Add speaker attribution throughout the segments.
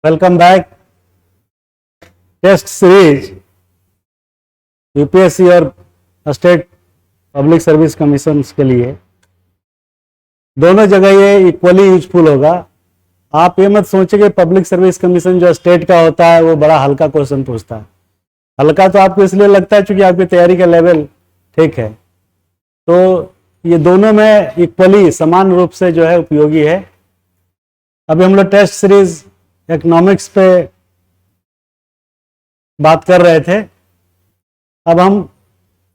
Speaker 1: Welcome back. Test series UPSC और state public service commission के लिए दोनों जगह ये इक्वली यूजफुल होगा। आप ये मत सोचिए कि पब्लिक सर्विस कमीशन जो स्टेट का होता है वो बड़ा हल्का क्वेश्चन पूछता है। हल्का तो आपको इसलिए लगता है क्योंकि आपकी तैयारी का लेवल ठीक है। तो ये दोनों में इक्वली समान रूप से जो है उपयोगी है। अभी हम लोग टेस्ट सीरीज इकोनॉमिक्स पे बात कर रहे थे, अब हम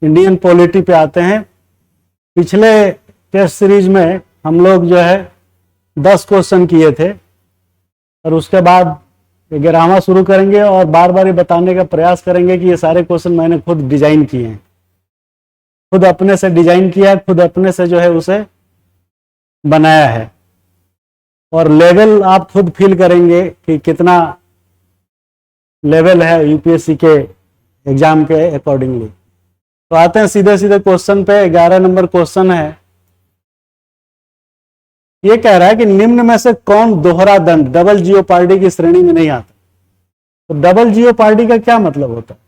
Speaker 1: इंडियन पॉलिटी पे आते हैं। पिछले टेस्ट सीरीज में हम लोग जो है 10 क्वेश्चन किए थे और उसके बाद 11वां शुरू करेंगे और बार बार ये बताने का प्रयास करेंगे कि ये सारे क्वेश्चन मैंने खुद डिजाइन किए हैं, खुद अपने से डिजाइन किया, खुद अपने से जो है उसे बनाया है और लेवल आप खुद फील करेंगे कि कितना लेवल है यूपीएससी के एग्जाम के अकॉर्डिंगली। तो आते हैं सीधे सीधे क्वेश्चन पे। 11 नंबर क्वेश्चन है, ये कह रहा है कि निम्न में से कौन दोहरा दंड डबल जियोपार्डी की श्रेणी में नहीं आता। तो डबल जियोपार्डी का क्या मतलब होता है?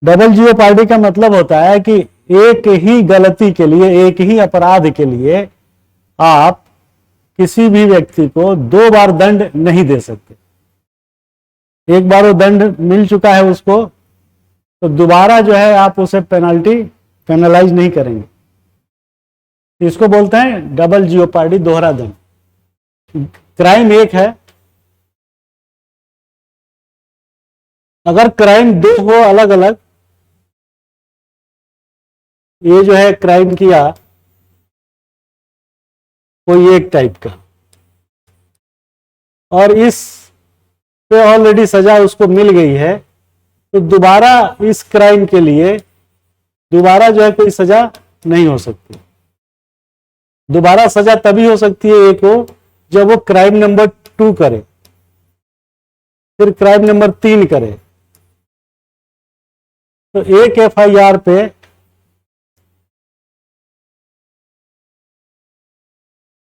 Speaker 1: डबल जियोपार्डी का मतलब होता है कि एक ही गलती के लिए, एक ही अपराध के लिए आप किसी भी व्यक्ति को 2 बार दंड नहीं दे सकते। एक बार वो दंड मिल चुका है उसको, तो दोबारा जो है आप उसे पेनलाइज नहीं करेंगे। इसको बोलते हैं डबल जियोपार्डी, दोहरा दंड। क्राइम एक है, अगर क्राइम 2 हो अलग अलग, ये जो है क्राइम किया कोई एक टाइप का और इस पे ऑलरेडी सजा उसको मिल गई है, तो दोबारा इस क्राइम के लिए दोबारा जो है कोई सजा नहीं हो सकती। दोबारा सजा तभी हो सकती है एक को जब वो क्राइम नंबर 2 करे, फिर क्राइम नंबर 3 करे। तो एक एफआईआर पे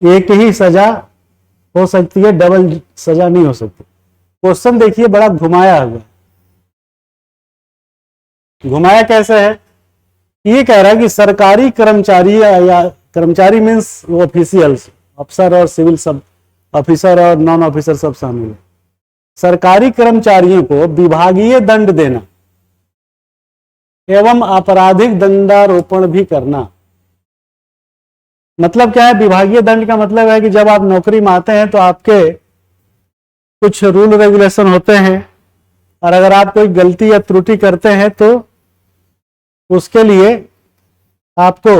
Speaker 1: एक ही सजा हो सकती है, डबल सजा नहीं हो सकती। क्वेश्चन देखिए बड़ा घुमाया हुआ। घुमाया कैसे है? ये कह रहा है कि सरकारी कर्मचारी या कर्मचारी मीन्स ऑफिशियल्स, अफसर और सिविल सब ऑफिसर और नॉन ऑफिसर सब शामिल है। सरकारी कर्मचारियों को विभागीय दंड देना एवं आपराधिक दंडारोपण भी करना। मतलब क्या है? विभागीय दंड का मतलब है कि जब आप नौकरी में आते हैं तो आपके कुछ रूल रेगुलेशन होते हैं और अगर आप कोई गलती या त्रुटि करते हैं तो उसके लिए आपको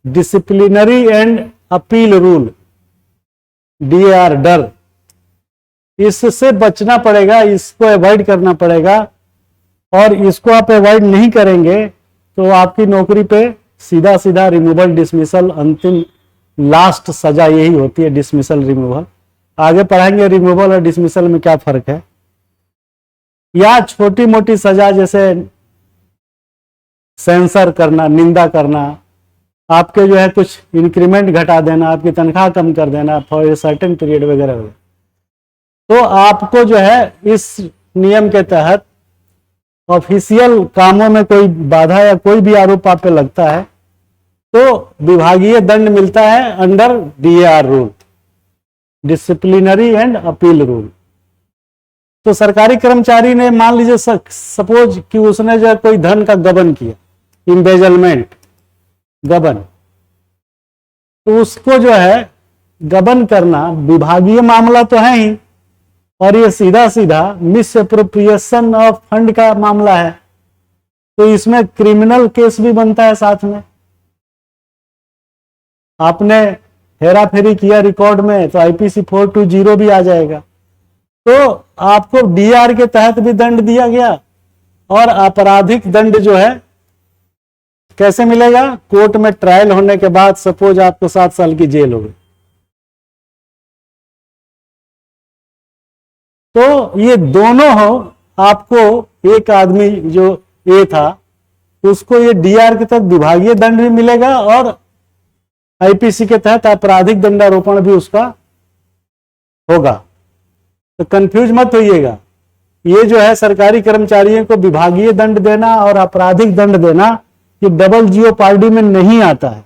Speaker 1: disciplinary and appeal rule, DAR, डर, इससे बचना पड़ेगा, इसको अवॉइड करना पड़ेगा। और इसको आप अवॉइड नहीं करेंगे तो आपकी नौकरी पे सीधा सीधा रिमूवल, डिसमिसल, अंतिम लास्ट सजा यही होती है, डिसमिसल, रिमूवल। आगे पढ़ाएंगे रिमूवल और डिसमिसल में क्या फर्क है। या छोटी मोटी सजा जैसे सेंसर करना, निंदा करना, आपके जो है कुछ इंक्रीमेंट घटा देना, आपकी तनख्वाह कम कर देना फॉर ए सर्टेन पीरियड वगैरह वगैरह। तो आपको जो है इस नियम के तहत ऑफिशियल कामों में कोई बाधा या कोई भी आरोप आप पे लगता है तो विभागीय दंड मिलता है under DAR rule, disciplinary and appeal rule. तो सरकारी कर्मचारी ने मान लीजिए सपोज कि उसने जो कोई धन का गबन किया, इम्बेजलमेंट, गबन, तो उसको जो है गबन करना विभागीय मामला तो है ही और ये सीधा सीधा मिस एप्रोप्रिएशन ऑफ फंड का मामला है, तो इसमें क्रिमिनल केस भी बनता है साथ में। आपने हेरा फेरी किया रिकॉर्ड में तो IPC 420 भी आ जाएगा। तो आपको DAR के तहत भी दंड दिया गया और आपराधिक दंड जो है कैसे मिलेगा? कोर्ट में ट्रायल होने के बाद सपोज आपको 7 साल की जेल हो गई, तो ये दोनों हो, आपको एक आदमी जो A था उसको ये DAR के तहत विभागीय दंड भी मिलेगा और IPC के तहत आपराधिक दंडारोपण भी उसका होगा। तो कंफ्यूज मत होइएगा, ये जो है सरकारी कर्मचारियों को विभागीय दंड देना और आपराधिक दंड देना, ये डबल जीओपार्डी में नहीं आता है।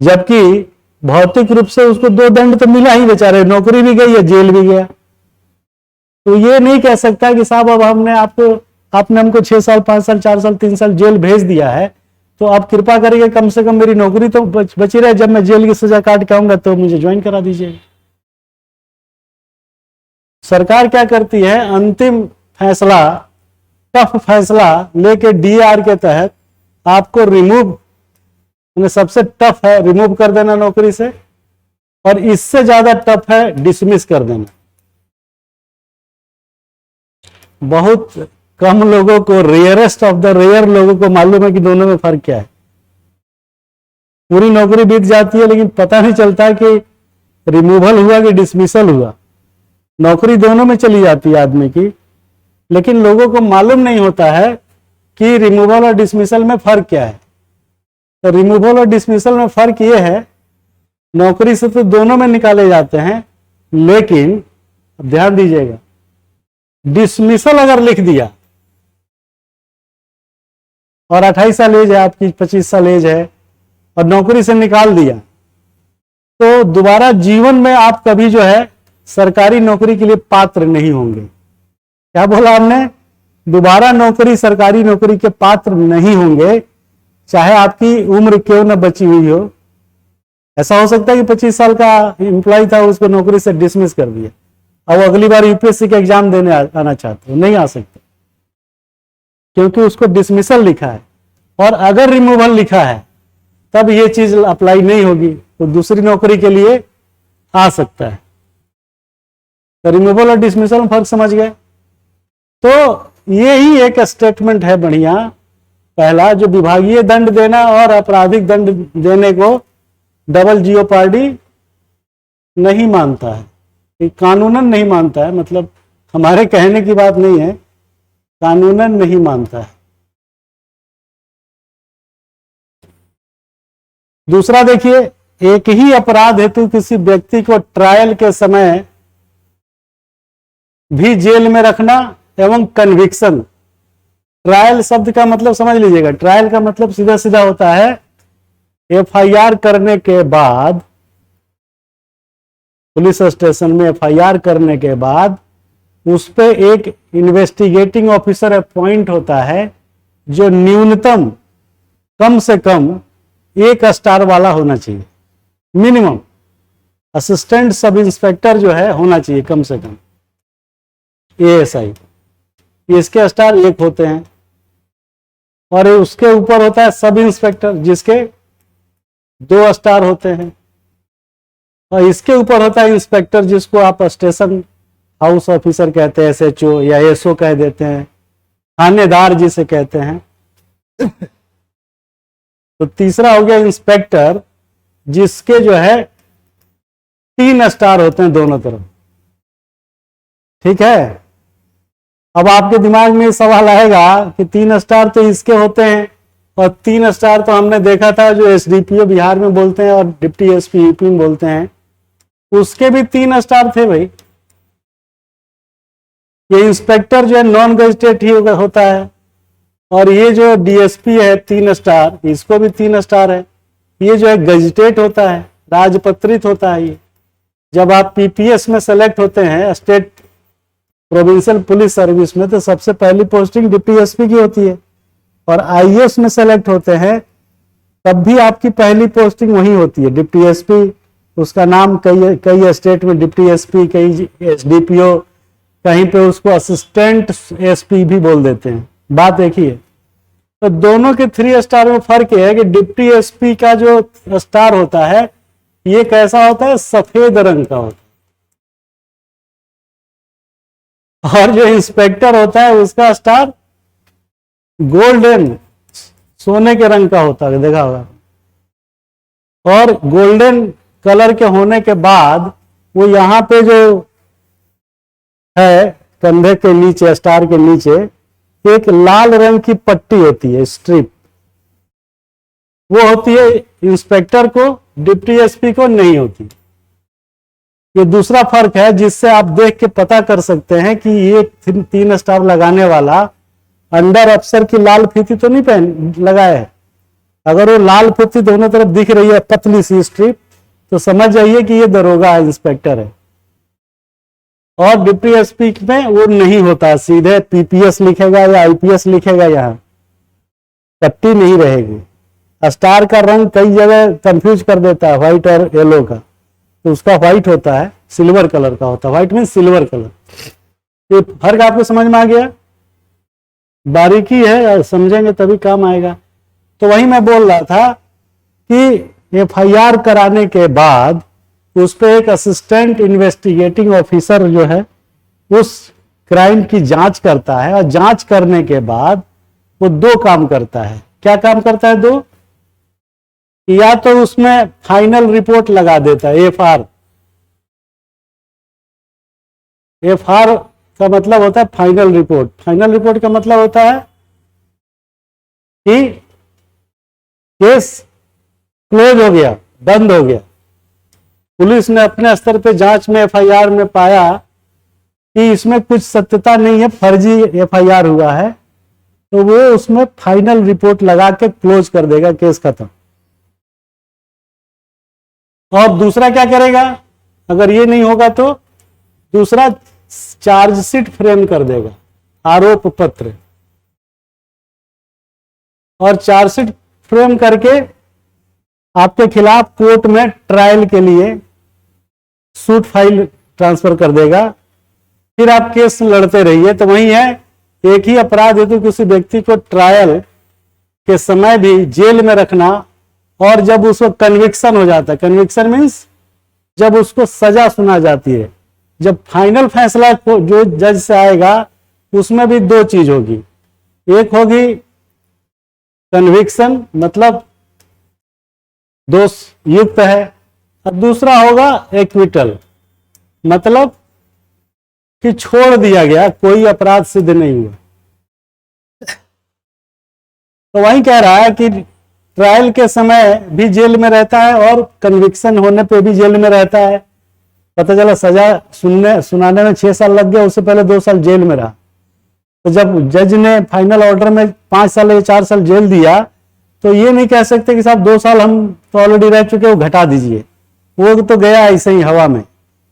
Speaker 1: जबकि भौतिक रूप से उसको 2 दंड तो मिला ही, बेचारे नौकरी भी गई है, जेल भी गया। तो ये नहीं कह सकता कि साहब अब आपने हमको 6 साल 5 साल 4 साल 3 साल जेल भेज दिया है, तो आप कृपा करके कम से कम मेरी नौकरी तो बची रहे, जब मैं जेल की सजा काट के आऊंगा तो मुझे ज्वाइन करा दीजिए। सरकार क्या करती है, अंतिम फैसला, टफ फैसला लेके डीआर के तहत आपको रिमूव, सबसे टफ है रिमूव कर देना नौकरी से, और इससे ज्यादा टफ है डिसमिस कर देना। बहुत कम लोगों को, रेयरेस्ट ऑफ द रेयर लोगों को मालूम है कि दोनों में फर्क क्या है। पूरी नौकरी बीत जाती है लेकिन पता नहीं चलता कि रिमूवल हुआ कि डिसमिसल हुआ। नौकरी दोनों में चली जाती है आदमी की, लेकिन लोगों को मालूम नहीं होता है कि रिमूवल और डिसमिसल में फर्क क्या है। तो रिमूवल और डिसमिसल में फर्क ये है, नौकरी से तो दोनों में निकाले जाते हैं, लेकिन ध्यान दीजिएगा, डिसमिसल अगर लिख दिया और 28 साल एज है आपकी, 25 साल एज है, और नौकरी से निकाल दिया, तो दोबारा जीवन में आप कभी जो है सरकारी नौकरी के लिए पात्र नहीं होंगे। क्या बोला हमने? दोबारा नौकरी, सरकारी नौकरी के पात्र नहीं होंगे, चाहे आपकी उम्र क्यों न बची हुई हो। ऐसा हो सकता है कि 25 साल का एम्प्लॉय था, उसको नौकरी से डिसमिस कर दिया, अब अगली बार यूपीएससी का एग्जाम देने आना चाहते हो, नहीं आ सकते, क्योंकि उसको डिसमिसल लिखा है। और अगर रिमूवल लिखा है तब ये चीज अप्लाई नहीं होगी, तो दूसरी नौकरी के लिए आ सकता है। तो रिमूवल और डिसमिसल में फर्क समझ गए। तो ये ही एक स्टेटमेंट है बढ़िया, पहला, जो विभागीय दंड देना और आपराधिक दंड देने को डबल जीओपार्डी नहीं मानता है, कानूनन नहीं मानता है, मतलब हमारे कहने की बात नहीं है, कानूनन नहीं मानता है। दूसरा देखिए, एक ही अपराध हेतु किसी व्यक्ति को ट्रायल के समय भी जेल में रखना एवं कन्विक्शन। ट्रायल शब्द का मतलब समझ लीजिएगा, ट्रायल का मतलब सीधा सीधा होता है एफआईआर करने के बाद, पुलिस स्टेशन में एफआईआर करने के बाद उस पे एक इन्वेस्टिगेटिंग ऑफिसर अपॉइंट होता है, जो न्यूनतम कम से कम 1 स्टार वाला होना चाहिए, मिनिमम। असिस्टेंट सब इंस्पेक्टर जो है होना चाहिए कम से कम, एएसआई, इसके स्टार 1 होते हैं, और उसके ऊपर होता है सब इंस्पेक्टर जिसके 2 स्टार होते हैं, और इसके ऊपर होता है इंस्पेक्टर जिसको आप स्टेशन हाउस ऑफिसर कहते हैं, एसएचओ या एसओ कह देते हैं, थानेदार जिसे कहते हैं। तो तीसरा हो गया इंस्पेक्टर, जिसके जो है 3 स्टार होते हैं दोनों तरफ। ठीक है, अब आपके दिमाग में सवाल आएगा कि 3 स्टार तो इसके होते हैं, और 3 स्टार तो हमने देखा था जो एसडीपीओ बिहार में बोलते हैं और डिप्टी एसपी यूपी में बोलते हैं, उसके भी 3 स्टार थे भाई। ये इंस्पेक्टर जो है नॉन गजेटेड ही होता है, और ये जो डीएसपी है 3 स्टार, इसको भी 3 स्टार है। ये जो है गजेटेड होता है, राजपत्रित होता है। ये जब आप पीपीएस में सेलेक्ट होते हैं, स्टेट प्रोविंशियल पुलिस सर्विस में, तो सबसे पहली पोस्टिंग डिप्टी एसपी की होती है, और आईएएस में सेलेक्ट होते हैं तब भी आपकी पहली पोस्टिंग वही होती है, डिप्टी एसपी। उसका नाम कई स्टेट में डिप्टी एसपी, कई एसडीपीओ, कहीं पे उसको असिस्टेंट एसपी भी बोल देते हैं। बात एक ही है। तो दोनों के 3 स्टार में फर्क है कि डिप्टी एसपी का जो स्टार होता है ये कैसा होता है, सफेद रंग का होता है, और जो इंस्पेक्टर होता है उसका स्टार गोल्डन, सोने के रंग का होता है, देखा होगा। और गोल्डन कलर के होने के बाद वो यहाँ पे जो है कंधे के नीचे, स्टार के नीचे एक लाल रंग की पट्टी होती है, स्ट्रिप, वो होती है इंस्पेक्टर को, डिप्टी एसपी को नहीं होती। ये दूसरा फर्क है जिससे आप देख के पता कर सकते हैं कि ये 3 स्टार लगाने वाला अंडर अफसर की लाल फीती तो नहीं पहन लगाया है। अगर वो लाल फीती दोनों तरफ दिख रही है पतली सी स्ट्रिप, तो समझ जाइए कि ये दरोगा इंस्पेक्टर है। और डिप्टी एसपी में वो नहीं होता, सीधे पीपीएस लिखेगा या आईपीएस लिखेगा, यहाँ पट्टी नहीं रहेगी। स्टार का रंग कई जगह कंफ्यूज कर देता है, व्हाइट और येलो का, तो उसका व्हाइट होता है, सिल्वर कलर का होता है। White mean silver colour. ये फर्क आपको समझ में आ गया? बारीकी है, समझेंगे तभी काम आएगा। तो वही मैं बोल रहा था कि एफआईआर कराने के बाद उस पर एक असिस्टेंट इन्वेस्टिगेटिंग ऑफिसर जो है उस क्राइम की जांच करता है, और जांच करने के बाद वो 2 काम करता है। क्या काम करता है? 2, या तो उसमें फाइनल रिपोर्ट लगा देता है, एफआर का मतलब होता है फाइनल रिपोर्ट। फाइनल रिपोर्ट का मतलब होता है कि केस क्लोज हो गया, बंद हो गया। पुलिस ने अपने स्तर पे जांच में एफआईआर में पाया कि इसमें कुछ सत्यता नहीं है, फर्जी एफआईआर हुआ है, तो वो उसमें फाइनल रिपोर्ट लगा के क्लोज कर देगा, केस खत्म। और दूसरा क्या करेगा? अगर ये नहीं होगा तो दूसरा चार्जशीट फ्रेम कर देगा, आरोप पत्र। और चार्जशीट फ्रेम करके आपके खिलाफ कोर्ट में ट्रायल के लिए सूट फाइल ट्रांसफर कर देगा। फिर आप केस लड़ते रहिए। तो वही है, एक ही अपराध हेतु किसी व्यक्ति को ट्रायल के समय भी जेल में रखना, और जब उसको कन्विक्शन हो जाता है, कन्विक्शन मीन्स जब उसको सजा सुना जाती है, जब फाइनल फैसला जो जज से आएगा उसमें भी 2 चीज होगी। एक होगी कन्विक्शन, मतलब दोष युक्त है, और दूसरा होगा एक्विटल, मतलब कि छोड़ दिया गया, कोई अपराध सिद्ध नहीं हुआ। तो वही कह रहा है कि ट्रायल के समय भी जेल में रहता है और कन्विक्शन होने पे भी जेल में रहता है। पता चला सजा सुनाने में 6 साल लग गया, उससे पहले 2 साल जेल में रहा। तो जब जज ने फाइनल ऑर्डर में 5 साल या 4 साल जेल दिया, तो ये नहीं कह सकते कि साहब 2 साल हम तो ऑलरेडी रह चुके, वो घटा दीजिए। वो तो गया ऐसे ही हवा में,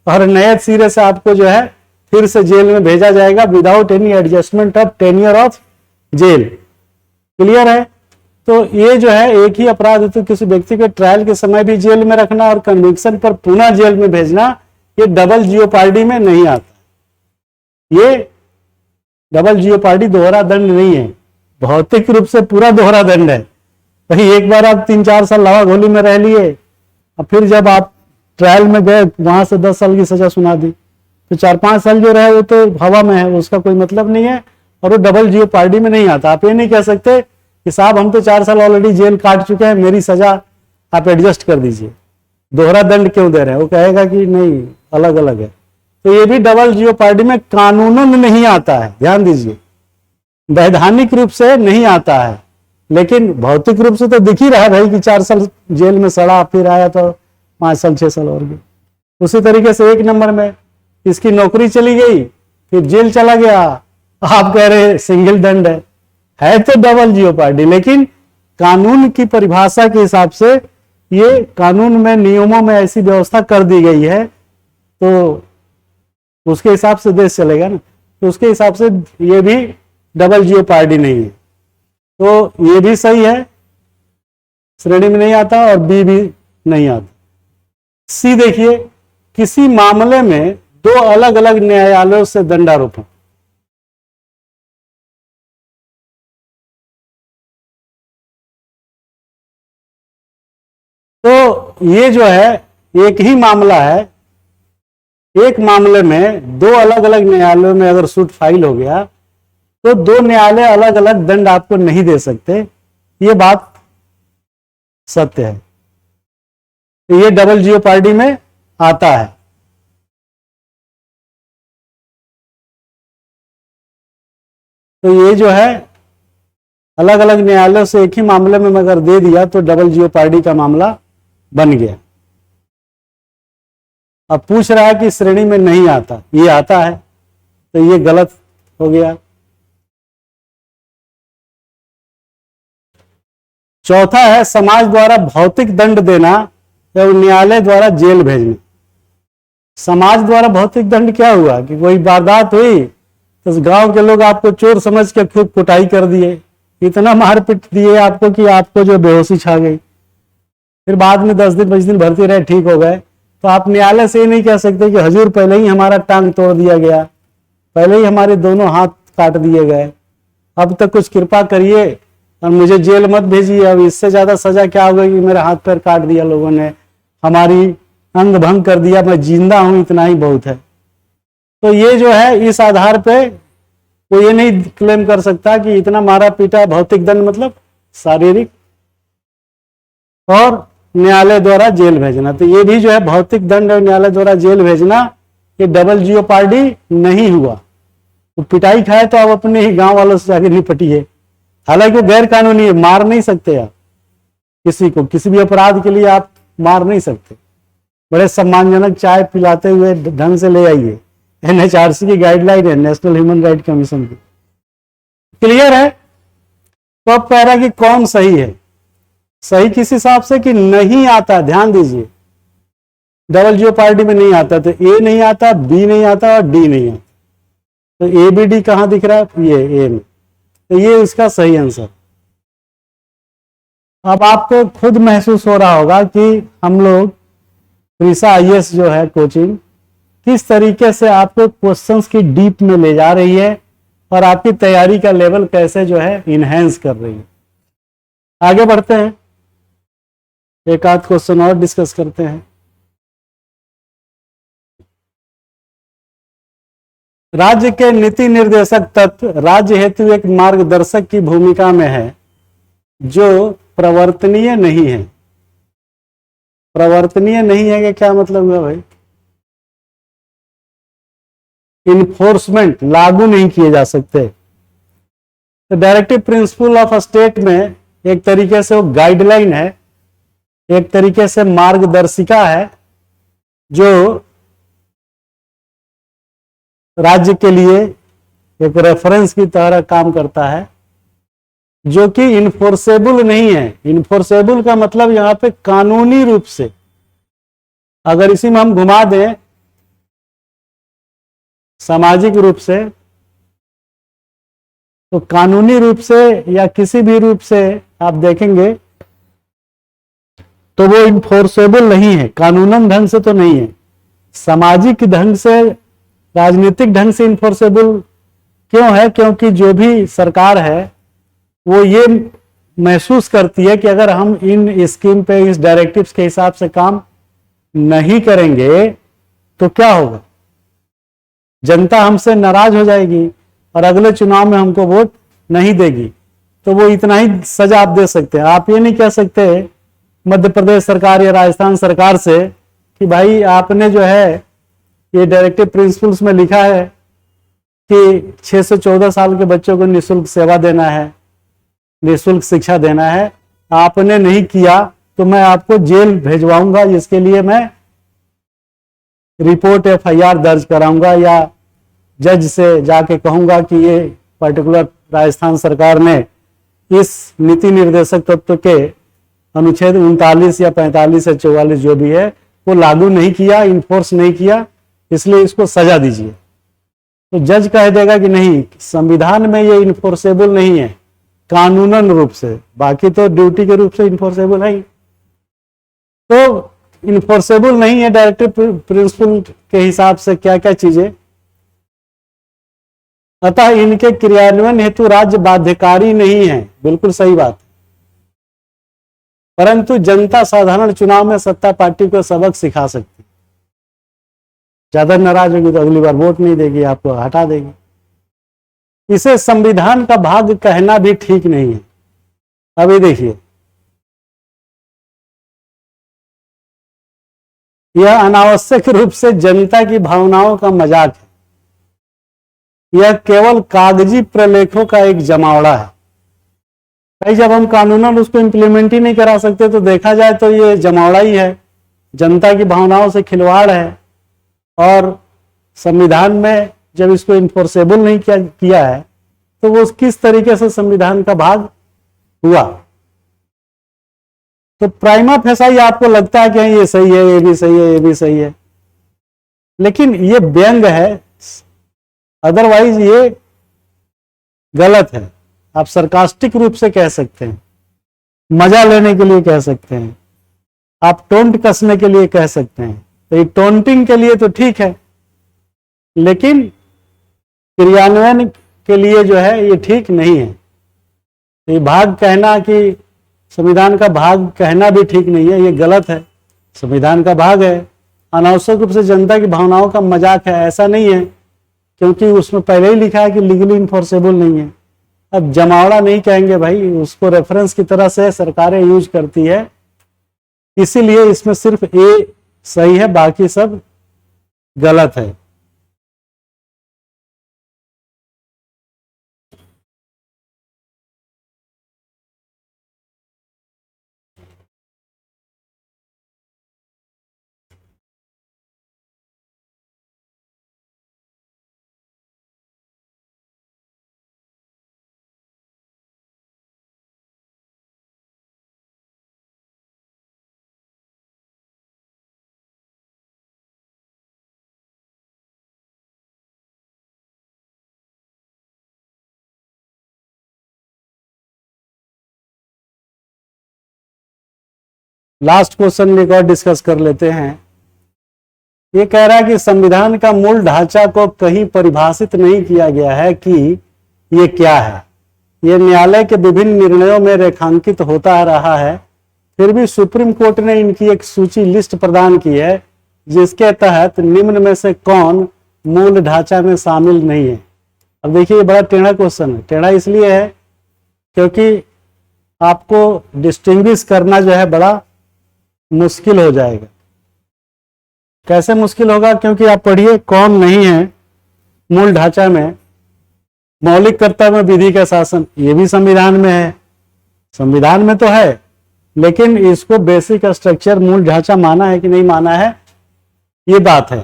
Speaker 1: और नए सिरे से आपको जो है फिर से जेल में भेजा जाएगा without any adjustment of tenure of jail. Clear है? तो ये जो है एक ही अपराध हेतु किसी व्यक्ति के ट्रायल के समय भी जेल में रखना और कन्विक्शन पर पुनः जेल में भेजना, ये डबल जियोपार्डी में नहीं आता। ये डबल जियोपार्डी दोहरा दंड नहीं है, भौतिक रूप से पूरा दोहरा दंड है। भाई एक बार आप 3-4 साल लावा गोली में रह लिए, और फिर जब आप ट्रायल में गए वहां से 10 साल की सजा सुना दी, तो 4-5 साल जो रहे वो तो हवा में है, उसका कोई मतलब नहीं है, और वो डबल जियोपार्डी में नहीं आता। आप ये नहीं कह सकते कि साहब हम तो 4 साल ऑलरेडी जेल काट चुके हैं, मेरी सजा आप एडजस्ट कर दीजिए, दोहरा दंड क्यों दे रहे हैं? वो कहेगा कि नहीं, अलग अलग है। तो ये भी डबल जियोपार्डी में कानूनन नहीं आता है, ध्यान दीजिए, वैधानिक रूप से नहीं आता है, लेकिन भौतिक रूप से तो दिख ही रहा है भाई कि 4 साल जेल में सड़ा, फिर आया तो 5 साल 6 साल और भी। उसी तरीके से 1 नंबर में इसकी नौकरी चली गई, फिर जेल चला गया, आप कह रहे सिंगल दंड है तो डबल जियोपार्डी, लेकिन कानून की परिभाषा के हिसाब से ये कानून में नियमों में ऐसी व्यवस्था कर दी गई है, तो उसके हिसाब से देश चलेगा ना। तो उसके हिसाब से ये भी डबल जियोपार्डी नहीं है, तो ये भी सही है, श्रेणी में नहीं आता, और बी भी नहीं आता। सी देखिए, किसी मामले में 2 अलग अलग न्यायालयों से दंडारोपण। तो ये जो है एक ही मामला है, एक मामले में 2 अलग अलग न्यायालयों में अगर सूट फाइल हो गया तो 2 न्यायालय अलग अलग दंड आपको नहीं दे सकते, ये बात सत्य है। तो ये डबल जियोपार्डी में आता है। तो ये जो है अलग अलग न्यायालयों से एक ही मामले में अगर दे दिया तो डबल जियोपार्डी का मामला बन गया। अब पूछ रहा है कि श्रेणी में नहीं आता, ये आता है, तो ये गलत हो गया। चौथा है समाज द्वारा भौतिक दंड देना एवं न्यायालय द्वारा जेल भेजना। समाज द्वारा भौतिक दंड क्या हुआ कि कोई वारदात हुई तो गांव के लोग आपको चोर समझ के खूब कुटाई कर दिए, इतना मारपीट दिए आपको कि आपको जो बेहोशी छा गई, फिर बाद में 10 दिन 20 दिन भर्ती रहे, ठीक हो गए। तो आप न्यायालय से ये नहीं कह सकते कि हजूर पहले ही हमारा टांग तोड़ दिया गया, पहले ही हमारे दोनों हाथ काट दिए गए, अब तक कुछ कृपा करिए और मुझे जेल मत भेजिए, अब इससे ज्यादा सजा क्या होगा कि मेरा हाथ पैर काट दिया लोगों ने, हमारी अंग भंग कर दिया, मैं जिंदा हूं, इतना ही बहुत है। तो ये जो है इस आधार पे वो ये नहीं क्लेम कर सकता कि इतना मारा पीटा, भौतिक दंड मतलब शारीरिक, और न्यायालय द्वारा जेल भेजना। तो ये भी जो है भौतिक दंड और न्यायालय द्वारा जेल भेजना, ये डबल जियोपार्डी नहीं हुआ। तो पिटाई खाए तो आप अपने ही गांव वालों से जाके निपटिए, हालांकि वो गैर कानूनी है, मार नहीं सकते आप किसी को, किसी भी अपराध के लिए आप मार नहीं सकते। बड़े सम्मानजनक चाय पिलाते हुए ढंग से ले आइए, NHRC की गाइडलाइन है, नेशनल ह्यूमन राइट कमीशन की। क्लियर है? तो अब कह रहा है कि कौन सही है, सही किस हिसाब से कि नहीं आता, ध्यान दीजिए, डबल जियोपार्डी में नहीं आता, तो ए नहीं आता, बी नहीं आता और डी नहीं आता। तो ए बी डी कहां दिख रहा है? ये ए में, तो ये इसका सही आंसर। अब आपको खुद महसूस हो रहा होगा कि हम लोग प्रीसा IAS जो है कोचिंग किस तरीके से आपको क्वेश्चंस की डीप में ले जा रही है और आपकी तैयारी का लेवल कैसे जो है इनहेंस कर रही है। आगे बढ़ते हैं, एक आध क्वेश्चन और डिस्कस करते हैं। राज्य के नीति निर्देशक तत्व राज्य हेतु एक मार्गदर्शक की भूमिका में है जो प्रवर्तनीय नहीं है। प्रवर्तनीय नहीं है कि क्या मतलब हुआ भाई? इन्फोर्समेंट, लागू नहीं किए जा सकते। तो डायरेक्टिव प्रिंसिपल ऑफ स्टेट में एक तरीके से वो गाइडलाइन है, एक तरीके से मार्गदर्शिका है जो राज्य के लिए एक रेफरेंस की तरह काम करता है, जो कि इन्फोर्सेबल नहीं है। इन्फोर्सेबल का मतलब यहां पे कानूनी रूप से, अगर इसी में हम घुमा दें सामाजिक रूप से, तो कानूनी रूप से या किसी भी रूप से आप देखेंगे तो वो इन्फोर्सेबल नहीं है, कानूनन ढंग से तो नहीं है, सामाजिक ढंग से, राजनीतिक ढंग से इन्फोर्सेबल क्यों है? क्योंकि जो भी सरकार है वो ये महसूस करती है कि अगर हम इन स्कीम पे, इस डायरेक्टिव्स के हिसाब से काम नहीं करेंगे तो क्या होगा, जनता हमसे नाराज हो जाएगी और अगले चुनाव में हमको वोट नहीं देगी। तो वो इतना ही सजा आप दे सकते हैं। आप ये नहीं कह सकते मध्य प्रदेश सरकार या राजस्थान सरकार से कि भाई आपने जो है ये डायरेक्टिव प्रिंसिपल्स में लिखा है कि 6 से 14 साल के बच्चों को निःशुल्क सेवा देना है, निःशुल्क शिक्षा देना है, आपने नहीं किया तो मैं आपको जेल भेजवाऊंगा, इसके लिए मैं रिपोर्ट FIR दर्ज कराऊंगा या जज से जाके कहूंगा कि ये पर्टिकुलर राजस्थान सरकार ने इस नीति निर्देशक तत्व के अनुच्छेद 39 या 45 या 44 जो भी है वो लागू नहीं किया, इन्फोर्स नहीं किया, इसलिए इसको सजा दीजिए। तो जज कह देगा कि नहीं, संविधान में ये इन्फोर्सेबल नहीं है कानूनन रूप से, बाकी तो ड्यूटी के रूप से इन्फोर्सेबल है। तो इन्फोर्सेबल नहीं है डायरेक्टिव प्रिंसिपल के हिसाब से क्या क्या चीजें, अतः इनके क्रियान्वयन हेतु राज्य बाध्यकारी नहीं है। बिल्कुल सही बात, परंतु जनता साधारण चुनाव में सत्ता पार्टी को सबक सिखा सकती, ज्यादा नाराज होगी तो अगली बार वोट नहीं देगी, आपको हटा देगी। इसे संविधान का भाग कहना भी ठीक नहीं है। अभी देखिए, यह अनावश्यक रूप से जनता की भावनाओं का मजाक है, यह केवल कागजी प्रलेखों का एक जमावड़ा है। भाई जब हम कानूनन उसको इंप्लीमेंट ही नहीं करा सकते तो देखा जाए तो ये जमावड़ा ही है, जनता की भावनाओं से खिलवाड़ है। और संविधान में जब इसको इन्फोर्सेबल नहीं किया है तो वो किस तरीके से संविधान का भाग हुआ। तो प्राइमा फेसाई आपको लगता है कि ये सही है, ये भी सही है, ये भी सही है, लेकिन ये व्यंग है, अदरवाइज ये गलत है। आप सरकास्टिक रूप से कह सकते हैं, मजा लेने के लिए कह सकते हैं, आप टोंट कसने के लिए कह सकते हैं। तो ये टोंटिंग के लिए तो ठीक है, लेकिन क्रियान्वयन के लिए जो है ये ठीक नहीं है। ये भाग कहना कि संविधान का भाग कहना भी ठीक नहीं है, ये गलत है। संविधान का भाग है, अनावश्यक रूप से जनता की भावनाओं का मजाक है, ऐसा नहीं है, क्योंकि उसमें पहले ही लिखा है कि लीगली इन्फोर्सेबल नहीं है। अब जमावड़ा नहीं कहेंगे भाई, उसको रेफरेंस की तरह से सरकारें यूज करती है, इसीलिए इसमें सिर्फ ए सही है, बाकी सब गलत है। लास्ट क्वेश्चन एक और डिस्कस कर लेते हैं। ये कह रहा है कि संविधान का मूल ढांचा को कहीं परिभाषित नहीं किया गया है कि ये क्या है। ये न्यायालय के विभिन्न निर्णयों में रेखांकित होता रहा है, फिर भी सुप्रीम कोर्ट ने इनकी एक सूची लिस्ट प्रदान की है, जिसके तहत निम्न में से कौन मूल ढांचा में शामिल नहीं है। अब देखिए, ये बड़ा टेढ़ा क्वेश्चन है। टेढ़ा इसलिए है क्योंकि आपको डिस्टिंग्विश करना जो है बड़ा मुश्किल हो जाएगा। कैसे मुश्किल होगा? क्योंकि आप पढ़िए, कौन नहीं है मूल ढांचा में। मौलिक कर्तव्य विधि का शासन, ये भी संविधान में है, संविधान में तो है, लेकिन इसको बेसिक स्ट्रक्चर मूल ढांचा माना है कि नहीं माना है, ये बात है।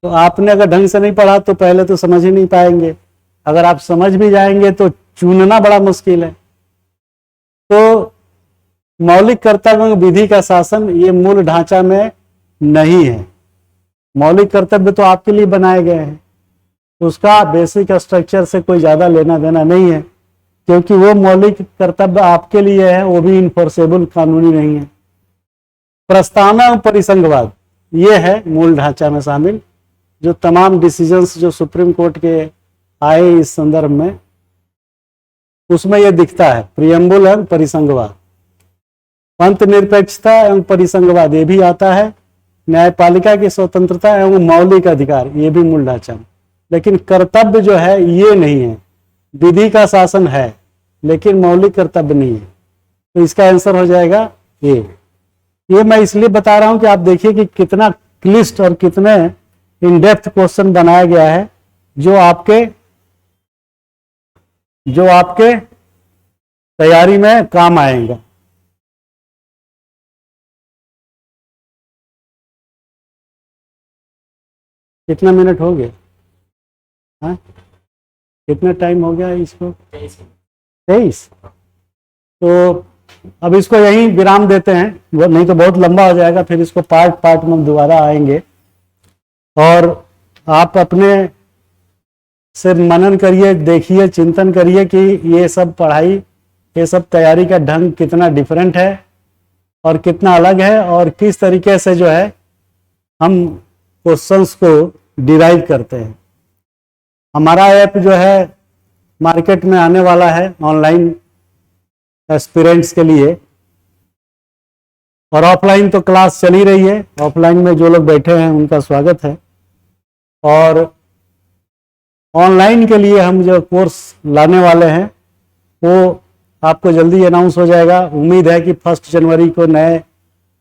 Speaker 1: तो आपने अगर ढंग से नहीं पढ़ा तो पहले तो समझ ही नहीं पाएंगे, अगर आप समझ भी जाएंगे तो चुनना बड़ा मुश्किल है। तो मौलिक कर्तव्य विधि का शासन ये मूल ढांचा में नहीं है। मौलिक कर्तव्य तो आपके लिए बनाए गए हैं, उसका बेसिक स्ट्रक्चर से कोई ज्यादा लेना देना नहीं है, क्योंकि वो मौलिक कर्तव्य आपके लिए है, वो भी इन्फोर्सेबल कानूनी नहीं है। प्रस्तावना और परिसंघवाद ये है मूल ढांचा में शामिल, जो तमाम डिसीजंस जो सुप्रीम कोर्ट के आए इस संदर्भ में, उसमें यह दिखता है। प्रियम्बुल एवं परिसंघवाद, पंथ निरपेक्षता एवं परिसंघवाद ये भी आता है। न्यायपालिका की स्वतंत्रता एवं मौलिक अधिकार ये भी मूल ढांचा में, लेकिन कर्तव्य जो है ये नहीं है। विधि का शासन है लेकिन मौलिक कर्तव्य नहीं है, तो इसका आंसर हो जाएगा ये मैं इसलिए बता रहा हूं कि आप देखिए कि कितना क्लिष्ट और कितने इन डेप्थ क्वेश्चन बनाया गया है, जो आपके तैयारी में काम आएगा। कितना मिनट हो गया? हाँ, कितना टाइम हो गया इसको? 23। तो अब इसको यहीं विराम देते हैं, नहीं तो बहुत लंबा हो जाएगा, फिर इसको पार्ट पार्ट में दोबारा आएंगे। और आप अपने से मनन करिए, देखिए, चिंतन करिए कि ये सब पढ़ाई, ये सब तैयारी का ढंग कितना डिफरेंट है और कितना अलग है, और किस तरीके से जो है हम क्वेश्चंस को डिराइव करते हैं। हमारा ऐप जो है मार्केट में आने वाला है ऑनलाइन एस्पिरेंट्स के लिए, और ऑफलाइन तो क्लास चल ही रही है। ऑफलाइन में जो लोग बैठे हैं उनका स्वागत है, और ऑनलाइन के लिए हम जो कोर्स लाने वाले हैं वो आपको जल्दी अनाउंस हो जाएगा। उम्मीद है कि 1 जनवरी को नए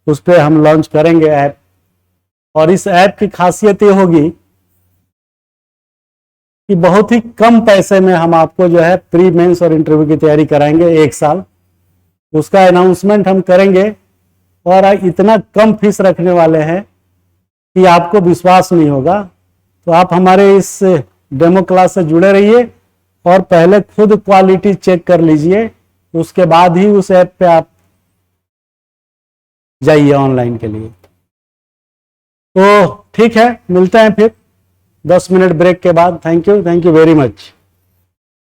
Speaker 1: उस पर हम लॉन्च करेंगे ऐप। और इस ऐप की खासियत ये होगी कि बहुत ही कम पैसे में हम आपको जो है प्री मेंस और इंटरव्यू की तैयारी कराएंगे 1 साल। उसका अनाउंसमेंट हम करेंगे, और इतना कम फीस रखने वाले हैं कि आपको विश्वास नहीं होगा, तो आप हमारे इस डेमो क्लास से जुड़े रहिए और पहले खुद क्वालिटी चेक कर लीजिए, उसके बाद ही उस ऐप पे आप जाइए ऑनलाइन के लिए। तो ठीक है, मिलते हैं फिर 10 मिनट ब्रेक के बाद। Thank you very much.